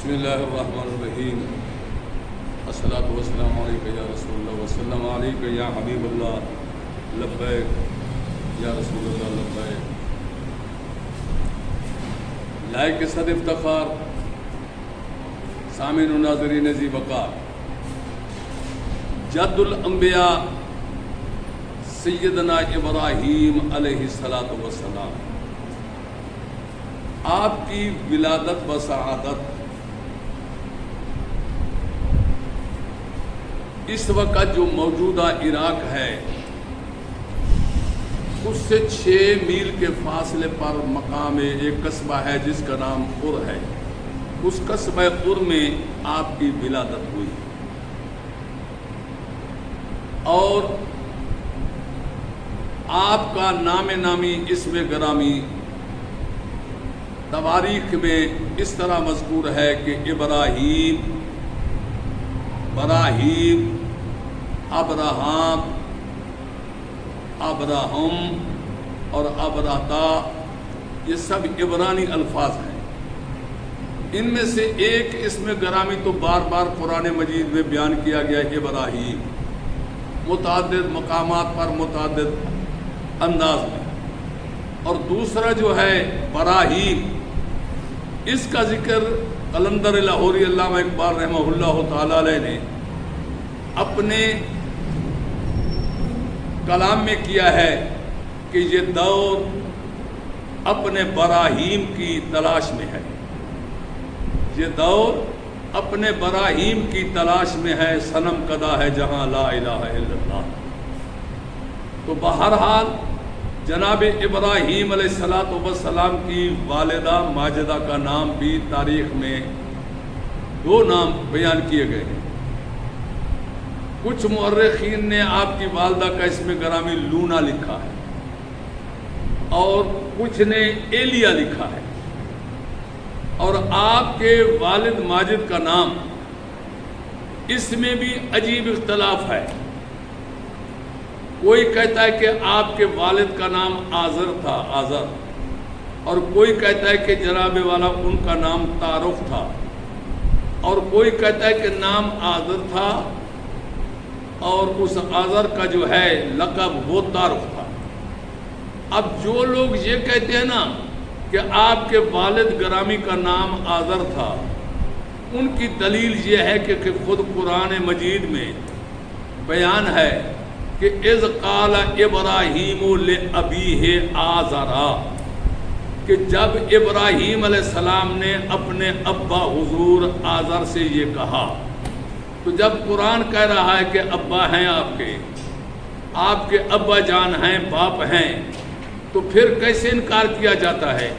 بسم اللہ الرحمن الرحیم الصلاۃ والسلام علیک یا رسول اللہ وسلم علیک یا حبیب اللہ لبیک یا رسول اللہ لبیک. لائق صد افتخار سامعین و ناظرین ذی وقار، جد الانبیاء سیدنا ابراہیم علیہ الصلاۃ والسلام، آپ کی ولادت و سعادت اس وقت جو موجودہ عراق ہے اس سے 6 میل کے فاصلے پر مقام ایک قصبہ ہے جس کا نام ار ہے. اس قصبہ ار میں آپ کی ولادت ہوئی اور آپ کا نام نامی اسم گرامی تواریخ میں اس طرح مذکور ہے کہ ابراہیم، براہیم، ابراہام، ابراہم اور ابراتا، یہ سب عبرانی الفاظ ہیں. ان میں سے ایک اسم گرامی تو بار بار قرآن مجید میں بیان کیا گیا ہے، ابراہیم، متعدد مقامات پر متعدد انداز میں. اور دوسرا جو ہے براہیم، اس کا ذکر قلندر لاہوری علامہ اقبال رحمہ اللہ تعالی علیہ نے اپنے کلام میں کیا ہے کہ یہ دور اپنے براہیم کی تلاش میں ہے، یہ دور اپنے براہیم کی تلاش میں ہے، صنم کدا ہے جہاں لا الہ الا اللہ. تو بہرحال جناب ابراہیم علیہ السلام کی والدہ ماجدہ کا نام بھی تاریخ میں 2 نام بیان کیے گئے ہیں. کچھ مورخین نے آپ کی والدہ کا اسم گرامی لونا لکھا ہے اور کچھ نے ایلیا لکھا ہے. اور آپ کے والد ماجد کا نام، اس میں بھی عجیب اختلاف ہے. کوئی کہتا ہے کہ آپ کے والد کا نام آذر تھا، آذر، اور کوئی کہتا ہے کہ جناب والا ان کا نام تعارف تھا، اور کوئی کہتا ہے کہ نام آذر تھا اور اس آذر کا جو ہے لقب وہ تعارف تھا. اب جو لوگ یہ کہتے ہیں نا کہ آپ کے والد گرامی کا نام آذر تھا، ان کی دلیل یہ ہے کہ خود قرآن مجید میں بیان ہے کہ اذ قال ابراہیم لابیہ آزرا، کہ جب ابراہیم علیہ السلام نے اپنے ابا حضور آزر سے یہ کہا. تو جب قرآن کہہ رہا ہے کہ ابا ہیں آپ کے ابا جان ہیں، باپ ہیں، تو پھر کیسے انکار کیا جاتا ہے؟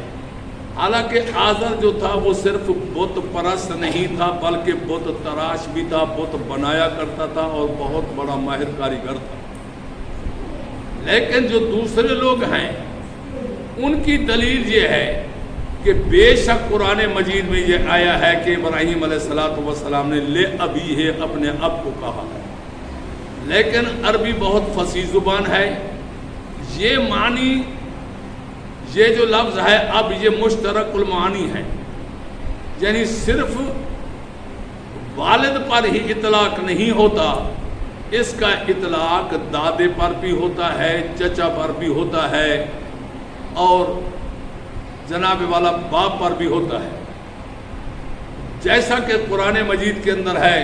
حالانکہ آزر جو تھا وہ صرف بت پرست نہیں تھا بلکہ بت تراش بھی تھا، بت بنایا کرتا تھا اور بہت بڑا ماہر کاریگر تھا. لیکن جو دوسرے لوگ ہیں ان کی دلیل یہ ہے کہ بے شک قرآن مجید میں یہ آیا ہے کہ ابراہیم علیہ السلام نے لے ابی ہے، اپنے اب کو کہا ہے. لیکن عربی بہت فصیح زبان ہے، یہ معنی، یہ جو لفظ ہے اب یہ مشترک المعانی ہے، یعنی صرف والد پر ہی اطلاق نہیں ہوتا، اس کا اطلاق دادے پر بھی ہوتا ہے، چچا پر بھی ہوتا ہے اور جناب والا باپ پر بھی ہوتا ہے. جیسا کہ قرآن مجید کے اندر ہے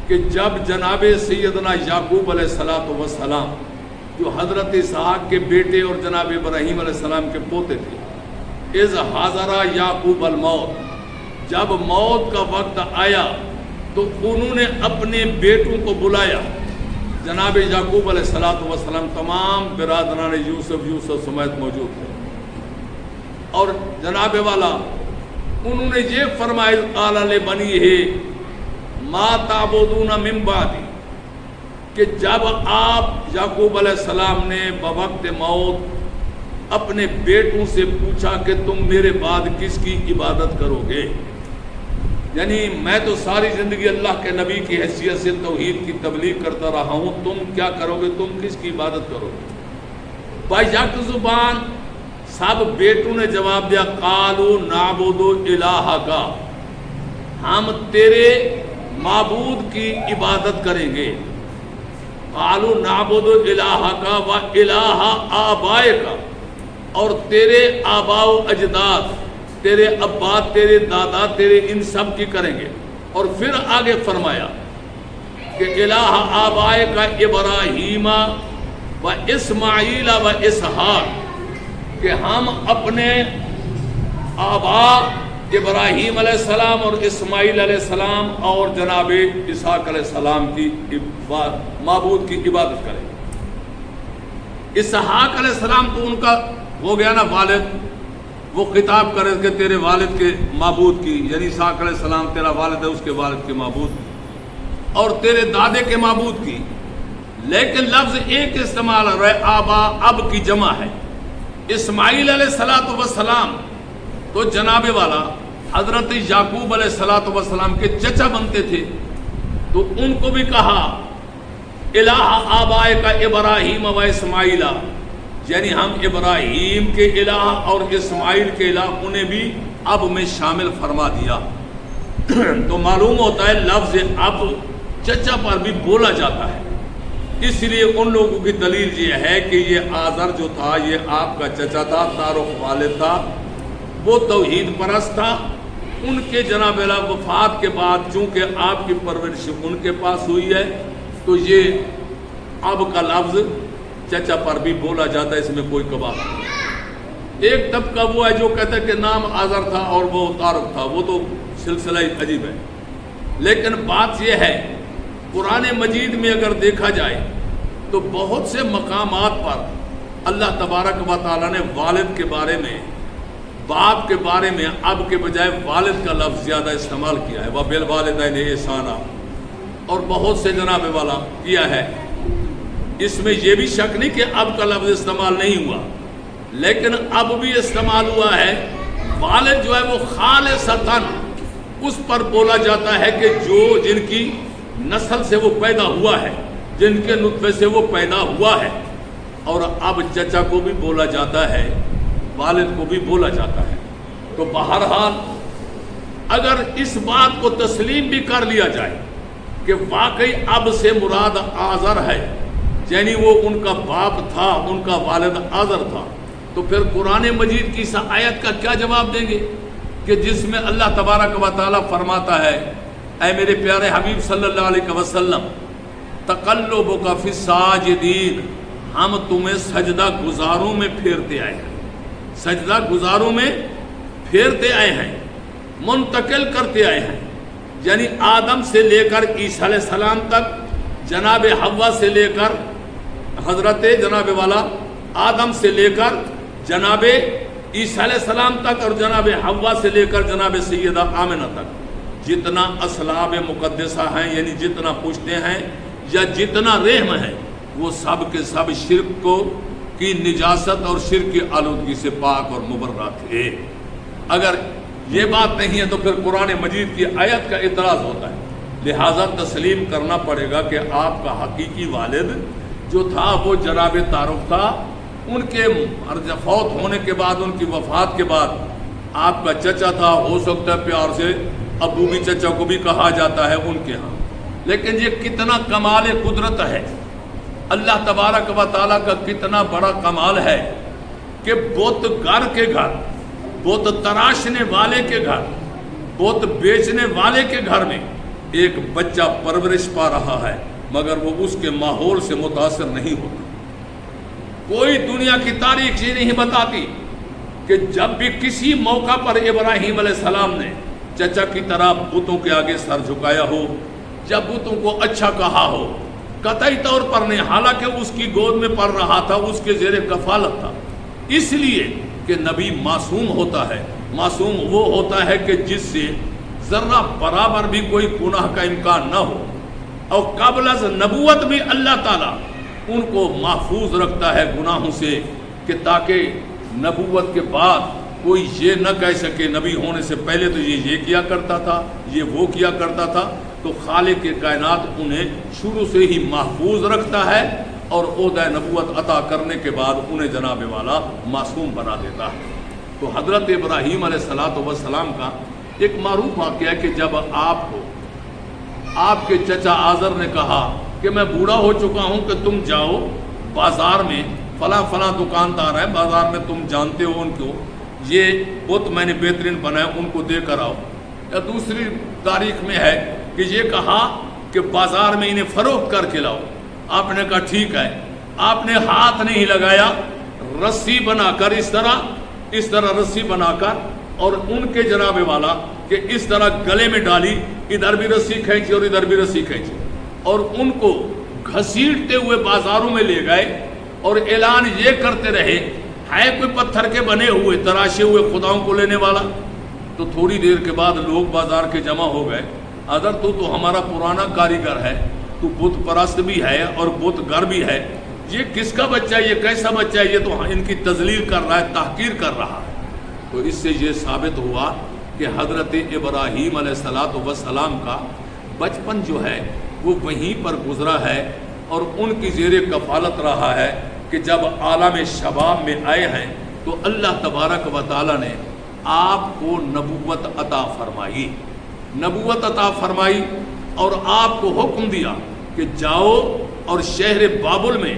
کہ جب جناب سیدنا یعقوب علیہ السلام جو حضرت اسحاق کے بیٹے اور جناب ابراہیم علیہ السلام کے پوتے تھے، اذ حضر یعقوب الموت، جب موت کا وقت آیا تو انہوں نے اپنے بیٹوں کو بلایا. جناب یعقوب علیہ السلام تمام برادران یوسف سمیت موجود تھے اور جناب والا انہوں نے یہ فرمایا قال لبنیہ ما تعبدون من بعدی، کہ جب آپ یعقوب علیہ السلام نے بوقت موت اپنے بیٹوں سے پوچھا کہ تم میرے بعد کس کی عبادت کرو گے، یعنی میں تو ساری زندگی اللہ کے نبی کی حیثیت سے توحید کی تبلیغ کرتا رہا ہوں، تم کیا کرو گے، تم کس کی عبادت کرو گے؟ بیک زبان سب بیٹوں نے جواب دیا قالوا نعبد الہک، ہم تیرے معبود کی عبادت کریں گے. قالوا نعبد الہک و الہ آبائک، اور تیرے آباء و اجداد، تیرے ابا، تیرے دادا، تیرے ان سب کی کریں گے. اور پھر آگے فرمایا کہ الہ آبائک ابراہیم و اسماعیل و اسحاق، کہ ہم اپنے آبا ابراہیم علیہ السلام اور اسماعیل علیہ السلام اور جناب اسحاق علیہ السلام کی معبود کی عبادت کریں. اسحاق علیہ السلام تو ان کا ہو گیا نا والد، وہ خطاب کرے کہ تیرے والد کے معبود کی، یعنی اسحاق علیہ السلام تیرا والد ہے، اس کے والد کے معبود کی، اور تیرے دادے کے معبود کی. لیکن لفظ ایک استعمال ہو رہا ہے، آبا اب کی جمع ہے. اسماعیل علیہ السلام تو جناب والا حضرت یعقوب علیہ السلام کے چچا بنتے تھے، تو ان کو بھی کہا الہ آبائک ابراہیم و اسماعیل، یعنی ہم ابراہیم کے الہ اور اسماعیل کے الہ انہیں بھی اب میں شامل فرما دیا. تو معلوم ہوتا ہے لفظ اب چچا پر بھی بولا جاتا ہے. اس لیے ان لوگوں کی دلیل یہ ہے کہ یہ آزر جو تھا یہ آپ کا چچا تھا، تعارف والد تھا، وہ توحید پرست تھا. ان کے جناب اللہ وفات کے بعد چونکہ آپ کی پرورش ان کے پاس ہوئی ہے، تو یہ اب کا لفظ چچا پر بھی بولا جاتا ہے، اس میں کوئی کباب نہیں. ایک طبقہ وہ ہے جو کہتا ہے کہ نام آزر تھا اور وہ تعارف تھا، وہ تو سلسلہ عجیب ہے. لیکن بات یہ ہے قرآن مجید میں اگر دیکھا جائے تو بہت سے مقامات پر اللہ تبارک و تعالیٰ نے والد کے بارے میں، باپ کے بارے میں اب کے بجائے والد کا لفظ زیادہ استعمال کیا ہے. وَبِالْوَالِدَيْنِ إِحْسَانًا، اور بہت سے جناب والا کیا ہے. اس میں یہ بھی شک نہیں کہ اب کا لفظ استعمال نہیں ہوا، لیکن اب بھی استعمال ہوا ہے. والد جو ہے وہ خالصتاً اس پر بولا جاتا ہے کہ جو جن کی نسل سے وہ پیدا ہوا ہے، جن کے نطفے سے وہ پیدا ہوا ہے. اور اب چچا کو بھی بولا جاتا ہے، والد کو بھی بولا جاتا ہے. تو بہرحال اگر اس بات کو تسلیم بھی کر لیا جائے کہ واقعی اب سے مراد آزر ہے، یعنی وہ ان کا باپ تھا، ان کا والد آزر تھا، تو پھر قرآن مجید کی اس آیت کا کیا جواب دیں گے کہ جس میں اللہ تبارک و تعالیٰ فرماتا ہے اے میرے پیارے حبیب صلی اللہ علیہ وسلم تقلبک فی الساجدین، ہم تمہیں سجدہ گزاروں میں پھیرتے آئے ہیں، سجدہ گزاروں میں پھیرتے آئے ہیں، منتقل کرتے آئے ہیں. یعنی آدم سے لے کر عیسیٰ علیہ السلام تک، جناب حوا سے لے کر حضرت جناب والا آدم سے لے کر جناب عیسیٰ علیہ السلام تک، اور جناب حوا سے لے کر جناب سیدہ آمنہ تک، جتنا اسلاب مقدسہ ہیں، یعنی جتنا پشتے ہیں یا جتنا رحم ہے، وہ سب کے سب شرک کو کی نجاست اور شرک کی آلودگی سے پاک اور مبرہ تھے. اگر یہ بات نہیں ہے تو پھر قرآن مجید کی آیت کا اعتراض ہوتا ہے. لہٰذا تسلیم کرنا پڑے گا کہ آپ کا حقیقی والد جو تھا وہ جناب تعارف تھا. ان کے فوت ہونے کے بعد، ان کی وفات کے بعد آپ کا چچا تھا. ہو سکتا ہے پیار سے ابو بھی چچا کو بھی کہا جاتا ہے ان کے ہاں. لیکن یہ کتنا کمال قدرت ہے، اللہ تبارک و تعالیٰ کا کتنا بڑا کمال ہے کہ بت گر کے گھر، بت تراشنے والے کے گھر، بت بیچنے والے کے گھر میں ایک بچہ پرورش پا رہا ہے، مگر وہ اس کے ماحول سے متاثر نہیں ہوتا. کوئی دنیا کی تاریخ یہ نہیں بتاتی کہ جب بھی کسی موقع پر ابراہیم علیہ السلام نے چچا کی طرح بتوں کے آگے سر جھکایا ہو یا بتوں کو اچھا کہا ہو. قطعی طور پر نہیں، حالانکہ اس کی گود میں پڑ رہا تھا، اس کے زیر کفالت تھا. اس لیے کہ نبی معصوم ہوتا ہے. معصوم وہ ہوتا ہے کہ جس سے ذرہ برابر بھی کوئی گناہ کا امکان نہ ہو، اور قبل از نبوت بھی اللہ تعالیٰ ان کو محفوظ رکھتا ہے گناہوں سے، کہ تاکہ نبوت کے بعد کوئی یہ نہ کہہ سکے نبی ہونے سے پہلے تو یہ کیا کرتا تھا، یہ وہ کیا کرتا تھا. تو خالق کے کائنات انہیں شروع سے ہی محفوظ رکھتا ہے، اور عہدہ نبوت عطا کرنے کے بعد انہیں جناب والا معصوم بنا دیتا ہے. تو حضرت ابراہیم علیہ السلام کا ایک معروف واقعہ ہے کہ جب آپ کو آپ کے چچا آذر نے کہا کہ میں بوڑھا ہو چکا ہوں کہ تم جاؤ بازار میں فلاں فلاں دکاندار ہیں بازار میں، تم جانتے ہو ان کو، یہ بت میں نے بہترین بنایا ان کو دے کر آؤ. یا دوسری تاریخ میں ہے کہ یہ کہا کہ بازار میں انہیں فروخت کر کے لاؤ. آپ نے کہا ٹھیک ہے. آپ نے ہاتھ نہیں لگایا، رسی بنا کر اس طرح رسی بنا کر اور ان کے جناب والا کہ اس طرح گلے میں ڈالی، ادھر بھی رسی کھینچی اور ادھر بھی رسی کھینچی، اور ان کو گھسیٹتے ہوئے بازاروں میں لے گئے اور اعلان یہ کرتے رہے ہے کوئی پتھر کے بنے ہوئے تراشے ہوئے خداؤں کو لینے والا. تو تھوڑی دیر کے بعد لوگ بازار کے جمع ہو گئے. اگر تو ہمارا پرانا کاریگر ہے، تو بت پرست بھی ہے اور بت گر بھی ہے، یہ کس کا بچہ ہے، یہ کیسا بچہ ہے، یہ تو ان کی تذلیل کر رہا ہے، تحقیر کر رہا ہے. تو اس سے یہ ثابت ہوا کہ حضرت ابراہیم علیہ السلام کا بچپن جو ہے وہ وہیں پر گزرا ہے اور ان کی زیر کفالت رہا ہے کہ جب عالم شباب میں آئے ہیں تو اللہ تبارک و تعالی نے آپ کو نبوت عطا فرمائی اور آپ کو حکم دیا کہ جاؤ اور شہر بابل میں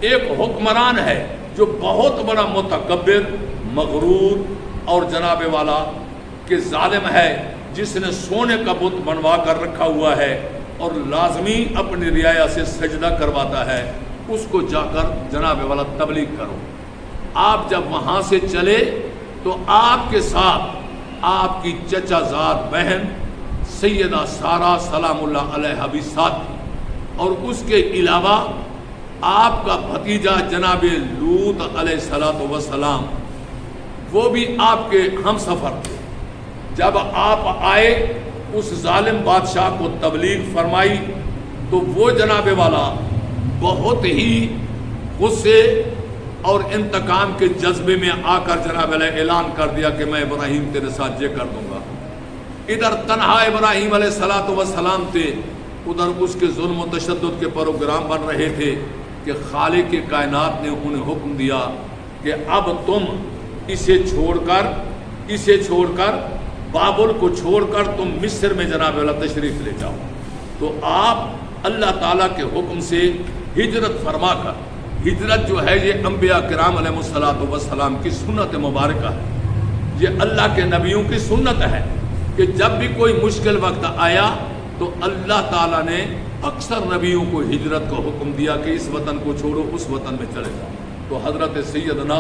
ایک حکمران ہے جو بہت بڑا متکبر، مغرور اور جناب والا کہ ظالم ہے، جس نے سونے کا بت بنوا کر رکھا ہوا ہے اور لازمی اپنی رعایا سے سجدہ کرواتا ہے، اس کو جا کر جناب والا تبلیغ کرو. آپ جب وہاں سے چلے تو آپ کے ساتھ آپ کی چچا زاد بہن سیدہ سارہ سلام اللہ علیہ بھی ساتھ تھی، اور اس کے علاوہ آپ کا بھتیجا جناب لوط علیہ السلام وہ بھی آپ کے ہم سفر تھے. جب آپ آئے اس ظالم بادشاہ کو تبلیغ فرمائی تو وہ جناب والا بہت ہی غصے اور انتقام کے جذبے میں آ کر جناب علیہ اعلان کر دیا کہ میں ابراہیم تیرے ساتھ یہ کر دوں گا. ادھر تنہا ابراہیم علیہ السلام تھے، ادھر اس کے ظلم و تشدد کے پروگرام بن رہے تھے کہ خالق کائنات نے انہیں حکم دیا کہ اب تم اسے چھوڑ کر بابل کو چھوڑ کر تم مصر میں جناب والا تشریف لے جاؤ. تو آپ اللہ تعالیٰ کے حکم سے ہجرت فرما کر، ہجرت جو ہے یہ انبیاء کرام علیہ السلام کی سنت مبارکہ ہے، یہ اللہ کے نبیوں کی سنت ہے کہ جب بھی کوئی مشکل وقت آیا تو اللہ تعالیٰ نے اکثر نبیوں کو ہجرت کا حکم دیا کہ اس وطن کو چھوڑو اس وطن میں چلے جاؤ. تو حضرت سیدنا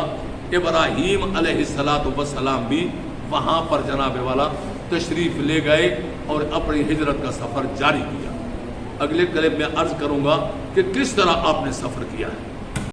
ابراہیم علیہ السلام بھی وہاں پر جناب والا تشریف لے گئے اور اپنی ہجرت کا سفر جاری کیا. اگلے کلپ میں عرض کروں گا کہ کس طرح آپ نے سفر کیا ہے.